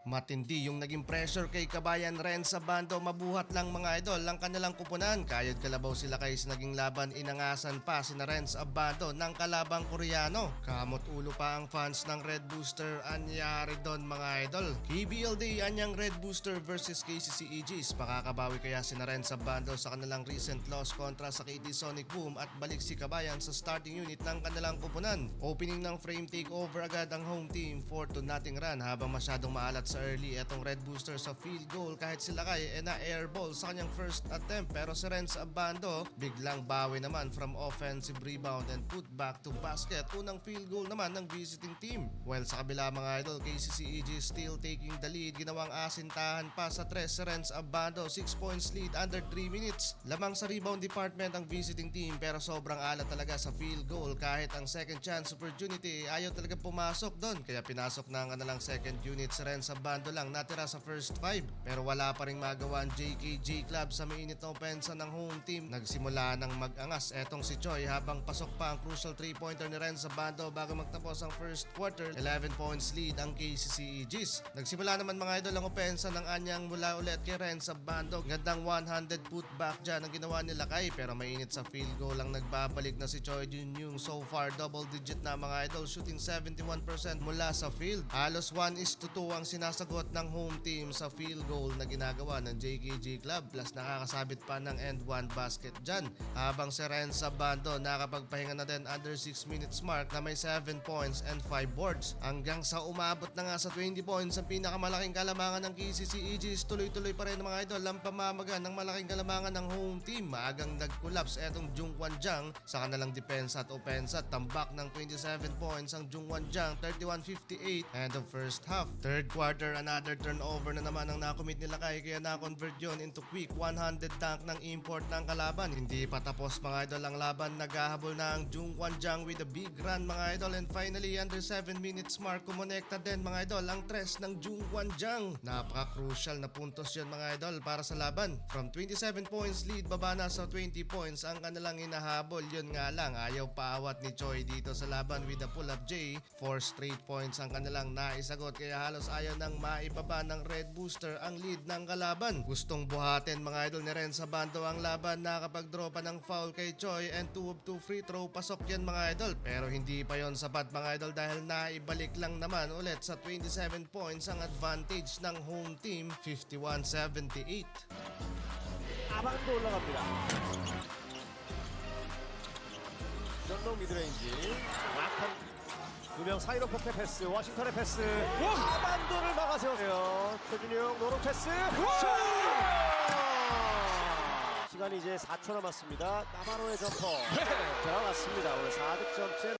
Matindi yung naging pressure kay Kabayan Renz Abando, mabuhat lang mga idol ang kanilang kupunan. Kayod kalabaw sila kay sa naging laban, inangasan pa si Renz Abando ng kalabang Koreano. Kamot ulo pa ang fans ng Red Booster, anyari don mga idol. KBLD anyang Red Booster versus KCC Aegis. Makakabawi kaya si Renz Abando sa kanilang recent loss kontra sa KT Sonic Boom at balik si Kabayan sa starting unit ng kanilang kupunan. Opening ng frame takeover agad ang home team 4-0 run habang masyadong maalat sa early etong Red Booster sa field goal kahit sila kay na airball sa kanyang first attempt, pero si Renz Abando biglang bawi naman from offensive rebound and put back to basket. Unang field goal naman ng visiting team. Well, sa kabila mga idol, KCC Aegis still taking the lead. Ginawang asintahan pa sa tres si Renz Abando, 6 points lead under 3 minutes. Lamang sa rebound department ang visiting team pero sobrang alat talaga sa field goal. Kahit ang second chance opportunity ayaw talaga pumasok doon, kaya pinasok na ang kanilang second unit. Si Renz Abando lang natira sa first 5 pero wala pa ring magawa ang JKJ Club sa mainit na opensa ng home team. Nagsimula ng mag-angas etong si Choi habang pasok pa ang crucial 3-pointer ni Renz Abando bago magtapos ang first quarter. 11 points lead ang KCC Aegis. Nagsimula naman mga idol ang opensa ng anyang mula ulit kay Renz Abando. Gandang 100 putback dyan ang ginawa nila kay, pero mainit sa field goal lang nagbabalik na si Choi Jun Yung. So far double digit na mga idol, shooting 71% mula sa field. Halos 1:2 ang sinasagot ng home team sa field goal na ginagawa ng JKJ Club, plus nakakasabit pa ng end one basket dyan. Habang si Renz Abando nakapagpahinga na din under 6 minutes mark na may 7 points and 5 boards. Hanggang sa umabot na nga sa 20 points ang pinakamalaking kalamangan ng KCC Aegis, tuloy-tuloy pa rin mga idol ang pamamaga ng malaking kalamangan ng home team. Maagang nag-collapse etong Jungkwan Jang sa kanilang depensa at opensa. Tambak ng 27 points ang Jungkwan Jang, 31-58 end of first half. Third quarter, another turnover na naman ang nakomit nila kaya na-convert yun into quick 100 dunk ng import ng kalaban. Hindi pa tapos mga idol ang laban, naghahabol na ang Jungkwan Jang with a big run mga idol, and finally under 7 minutes mark kumonekta din mga idol ang tres ng Jungkwan Jang. Napaka-crucial na puntos yun mga idol para sa laban. From 27 points lead, baba na sa 20 points ang kanilang hinahabol. Yun nga lang, ayaw paawat ni Choi dito sa laban with a pull-up J. 4 straight points ang kanilang naisagot kaya halos ayaw nang maibaba ng Red Booster ang lead ng kalaban. Gustong buhatin mga idol ni Renz Abando ang laban, nakapag-draw pa ng foul kay Choi and 2 of 2 free throw, pasok yan mga idol. Pero hindi pa yon sapat mga idol dahil naibalik lang naman ulit sa 27 points ang advantage ng home team, 51-78. 아반도 올라갑니다. 전동 미드레인지 막한 두 명 사이로 포켓 패스, 워싱턴의 패스, 아반도를 막아세우세요. 최준용 노로 패스, 시간이 이제 4초 남았습니다. 나바로의 점퍼 들어갔습니다. 오늘 4득점째.